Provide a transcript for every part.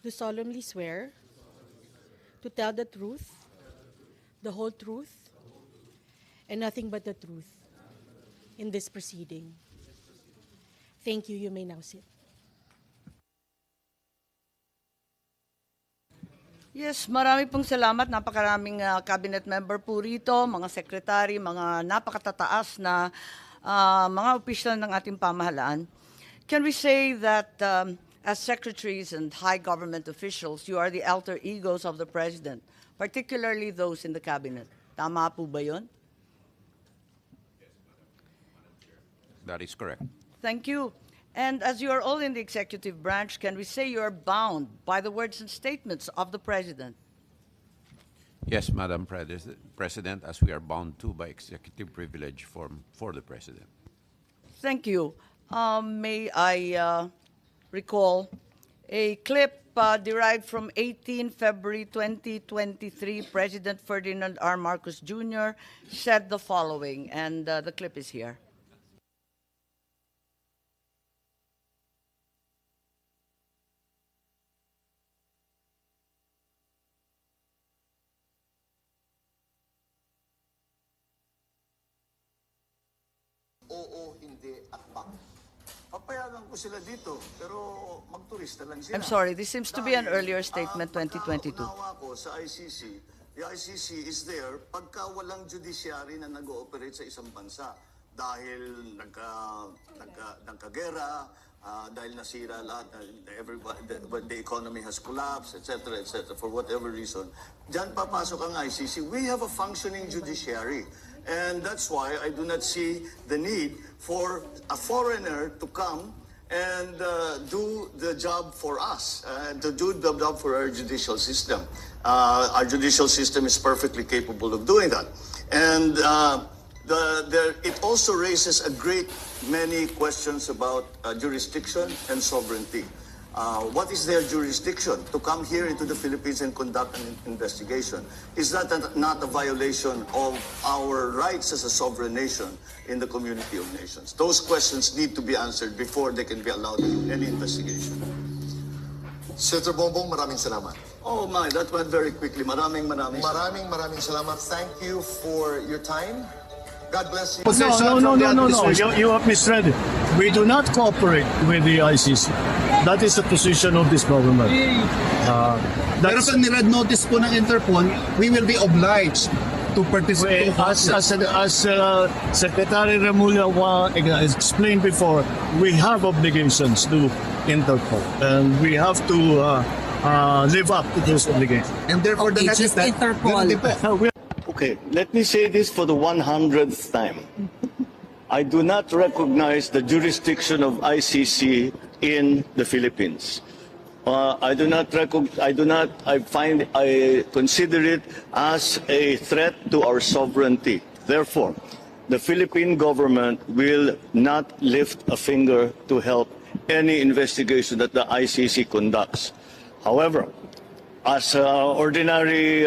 do solemnly swear to tell the truth, the whole truth, and nothing but the truth in this proceeding. Thank you. You may now sit. Yes, marami pong salamat. Napakaraming cabinet member po rito, mga secretary, mga napakatataas na mga opisyal ng ating pamahalaan. Can we say that as secretaries and high government officials, you are the alter egos of the President, particularly those in the cabinet? Tama po ba yun? That is correct. Thank you. And as you are all in the executive branch, can we say you are bound by the words and statements of the President? Yes, Madam President, as we are bound to by executive privilege for the President. Thank you. May I recall a clip derived from 18 February 2023. President Ferdinand R. Marcos Jr. said the following, and the clip is here. Oo, hindi, akbang. Papayagan ko sila dito, pero magturista lang sila. I'm sorry, this seems to be an earlier statement, 2022. Pagkaunawa ko sa ICC, the ICC is there pagka walang judiciary na nag-ooperate sa isang bansa. Dahil nagkagera, dahil nasira lahat, the economy has collapsed, etc., for whatever reason. Diyan papasok ang ICC. We have a functioning judiciary. And that's why I do not see the need for a foreigner to come and do the job for us, to do the job for our judicial system. Our judicial system is perfectly capable of doing that. And it also raises a great many questions about jurisdiction and sovereignty. What is their jurisdiction to come here into the Philippines and conduct an investigation? Is that not a violation of our rights as a sovereign nation in the community of nations? Those questions need to be answered before they can be allowed in any investigation. Senator Bongbong, maraming salamat. Oh my, that went very quickly. Maraming Salamat. Thank you for your time. God bless you. No. You have misread it. We do not cooperate with the ICC. That is the position of this government. Pero pag ni-red notice po ng Interpol, we will be obliged to participate. As Secretary Remulla explained before, we have obligations to Interpol, and we have to live up to those obligations. And therefore, the next step, Interpol. Okay, let me say this for the 100th time. I do not recognize the jurisdiction of ICC in the Philippines. I consider it as a threat to our sovereignty. Therefore, the Philippine government will not lift a finger to help any investigation that the ICC conducts. However, as ordinary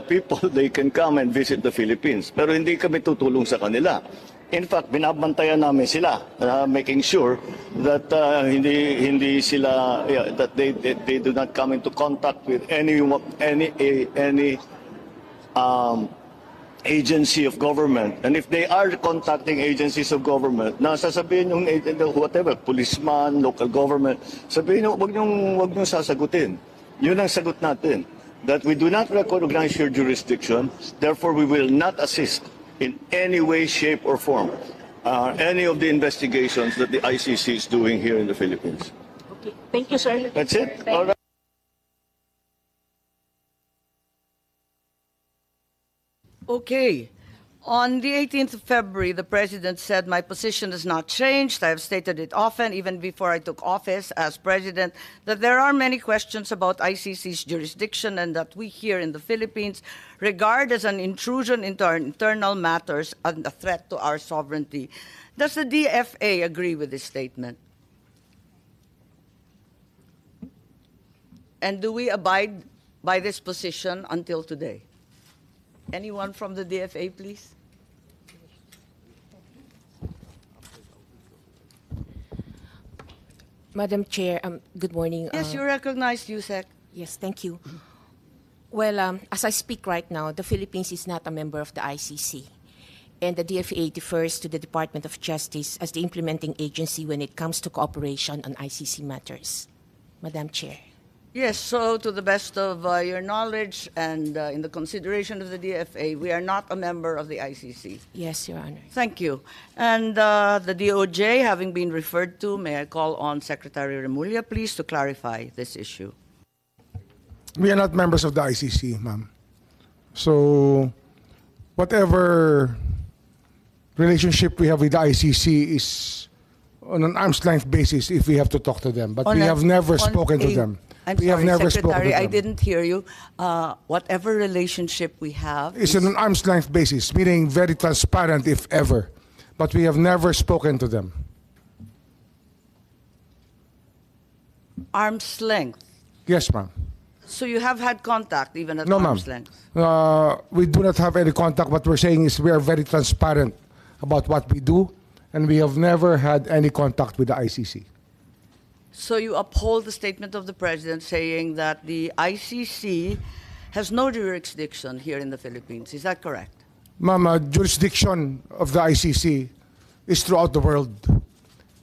people, they can come and visit the Philippines. Pero hindi kami tutulong sa kanila. In fact, binabantayan namin sila, making sure that hindi sila that they do not come into contact with any agency of government. And if they are contacting agencies of government, na sasabihin yung whatever, policeman, local government, sabihin nyo, wag nyo sasagutin. Yun ang sagot natin, that we do not recognize your jurisdiction, therefore we will not assist in any way, shape, or form any of the investigations that the ICC is doing here in the Philippines. Okay. Thank you, sir. That's it? All right. Okay. On the 18th of February, the President said, my position has not changed. I have stated it often, even before I took office as President, that there are many questions about ICC's jurisdiction and that we here in the Philippines regard as an intrusion into our internal matters and a threat to our sovereignty. Does the DFA agree with this statement? And do we abide by this position until today? Anyone from the DFA, please? Madam Chair, good morning. Yes, you recognize USEC. Yes, thank you. Well, as I speak right now, the Philippines is not a member of the ICC, and the DFA defers to the Department of Justice as the implementing agency when it comes to cooperation on ICC matters. Madam Chair. Yes, so to the best of your knowledge and in the consideration of the DFA, we are not a member of the ICC. Yes, Your Honor. Thank you. And the DOJ, having been referred to, may I call on Secretary Remulla, please, to clarify this issue. We are not members of the ICC, ma'am. So whatever relationship we have with the ICC is on an arm's length basis if we have to talk to them. But we have never spoken to them. I'm sorry, Secretary, I didn't hear you. Whatever relationship we have It's on an arm's length basis, meaning very transparent if ever. But we have never spoken to them. arm's length. Yes, ma'am. So you have had contact even at No, ma'am. arm's length? We do not have any contact. What we're saying is we are very transparent about what we do, and we have never had any contact with the ICC. So you uphold the statement of the President saying that the ICC has no jurisdiction here in the Philippines. Is that correct? Ma'am, jurisdiction of the ICC is throughout the world.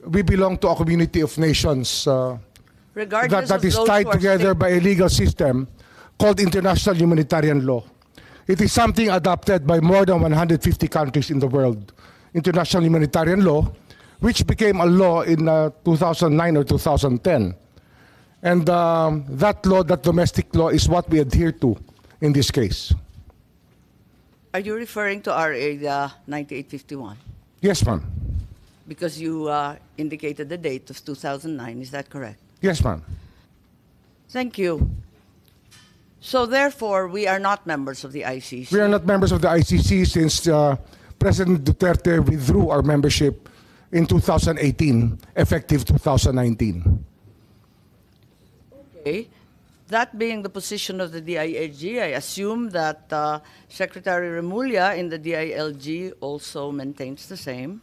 We belong to a community of nations Regardless that of is those tied who are together by a legal system called international humanitarian law. It is something adopted by more than 150 countries in the world. International humanitarian law, which became a law in 2009 or 2010. And that law, that domestic law, is what we adhere to in this case. Are you referring to RA 9851? Yes, ma'am. Because you indicated the date of 2009, is that correct? Yes, ma'am. Thank you. So therefore, we are not members of the ICC. We are not members of the ICC since President Duterte withdrew our membership in 2018, effective 2019. Okay. That being the position of the DILG, I assume that Secretary Remulla in the DILG also maintains the same.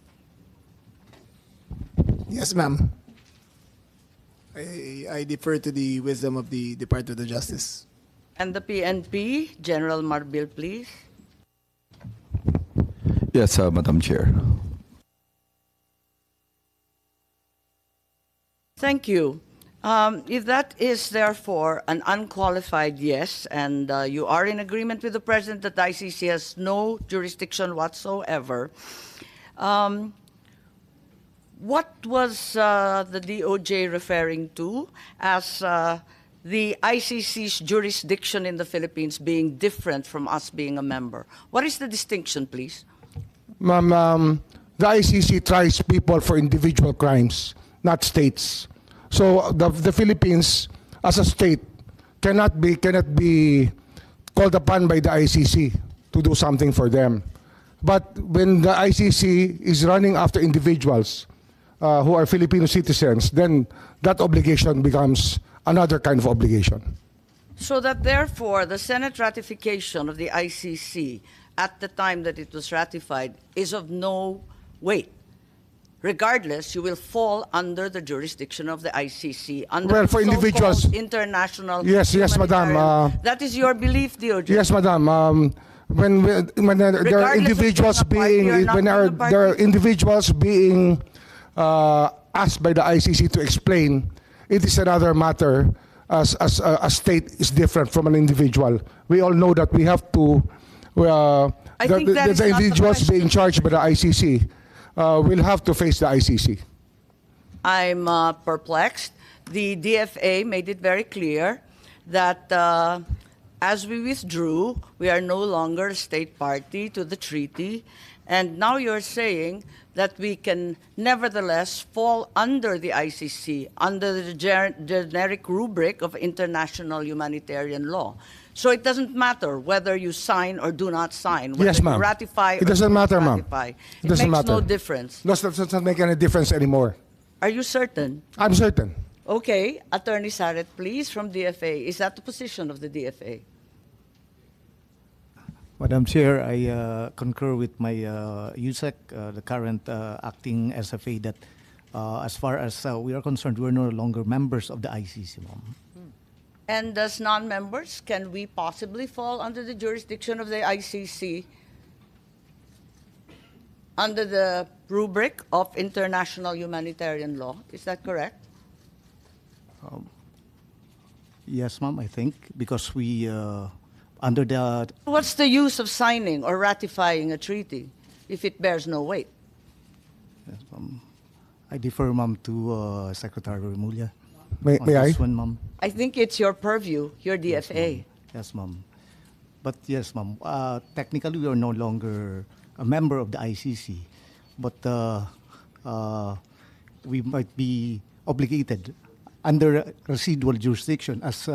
Yes, ma'am. I defer to the wisdom of the Department of Justice. And the PNP, General Marbil, please. Yes, Madam Chair. Thank you. If that is therefore an unqualified yes, and you are in agreement with the President that the ICC has no jurisdiction whatsoever, what was the DOJ referring to as the ICC's jurisdiction in the Philippines being different from us being a member? What is the distinction, please? Ma'am, the ICC tries people for individual crimes, not states. So the Philippines, as a state, cannot be called upon by the ICC to do something for them. But when the ICC is running after individuals who are Filipino citizens, then that obligation becomes another kind of obligation. So that therefore the Senate ratification of the ICC at the time that it was ratified is of no weight. Regardless, you will fall under the jurisdiction of the ICC, under Well, for the so-called individuals- international. Yes, humanitarian- madam. That is your belief, DOJ. Yes, madam. When there are individuals being there are individuals being asked by the ICC to explain, it is another matter. As a state is different from an individual. We all know that we have to. I think that is the not the individuals question. being charged by the ICC will have to face the ICC. I'm perplexed. The DFA made it very clear that as we withdrew, we are no longer a state party to the treaty. And now you're saying that we can nevertheless fall under the ICC, under the generic rubric of international humanitarian law. So it doesn't matter whether you sign or do not sign, whether Yes, ma'am. you ratify It or doesn't do not matter, ma'am. ratify. It doesn't makes matter. no difference. That doesn't make any difference anymore. Are you certain? I'm certain. Okay, Attorney Saret, please, from DFA. Is that the position of the DFA? Madam Chair, I concur with my USEC, the current acting SFA, that as far as we are concerned, we're no longer members of the ICC, ma'am. And as non-members, can we possibly fall under the jurisdiction of the ICC under the rubric of international humanitarian law? Is that correct? Yes, ma'am, I think, because we, under the... What's the use of signing or ratifying a treaty if it bears no weight? Yes, I defer, ma'am, to Secretary Remulla. May I? This one, ma'am. I think it's your purview, your DFA. Yes, ma'am. But yes, ma'am, technically we are no longer a member of the ICC, but we might be obligated under residual jurisdiction as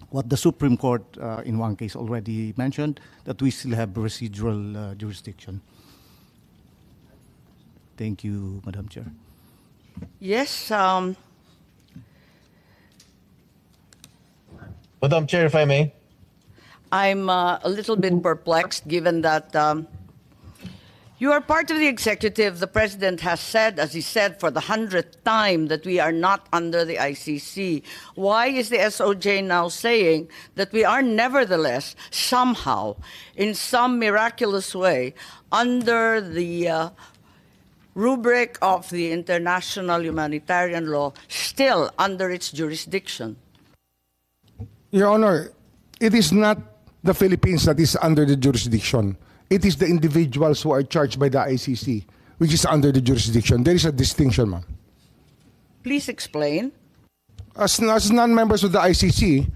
what the Supreme Court in one case already mentioned, that we still have residual jurisdiction. Thank you, Madam Chair. Yes, Madam Chair, if I may. I'm a little bit perplexed given that you are part of the executive. The president has said, as he said for the 100th time, that we are not under the ICC. Why is the SOJ now saying that we are nevertheless, somehow, in some miraculous way, under the rubric of the international humanitarian law, still under its jurisdiction? Your Honor, it is not the Philippines that is under the jurisdiction. It is the individuals who are charged by the ICC, which is under the jurisdiction. There is a distinction, ma'am. Please explain. As non-members of the ICC,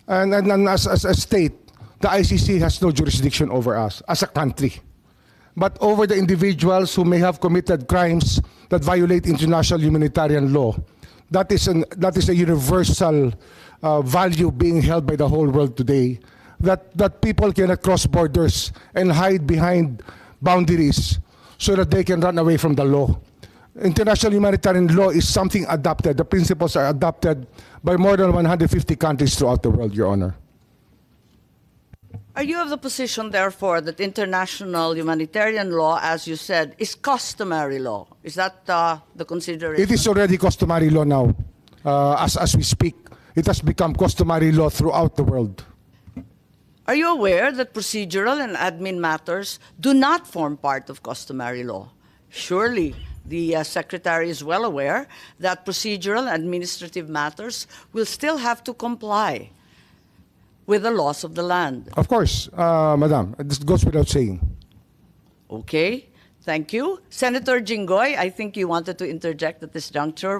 and as a state, the ICC has no jurisdiction over us as a country. But over the individuals who may have committed crimes that violate international humanitarian law, that is a universal value being held by the whole world today, that people cannot cross borders and hide behind boundaries so that they can run away from the law. International humanitarian law is something adopted. The principles are adopted by more than 150 countries throughout the world, Your Honor. Are you of the position, therefore, that international humanitarian law, as you said, is customary law? Is that the consideration? It is already customary law now. As we speak, it has become customary law throughout the world. Are you aware that procedural and admin matters do not form part of customary law? Surely the Secretary is well aware that procedural and administrative matters will still have to comply with the laws of the land. Of course, Madam, this goes without saying. Okay, thank you. Senator Jinggoy, I think you wanted to interject at this juncture.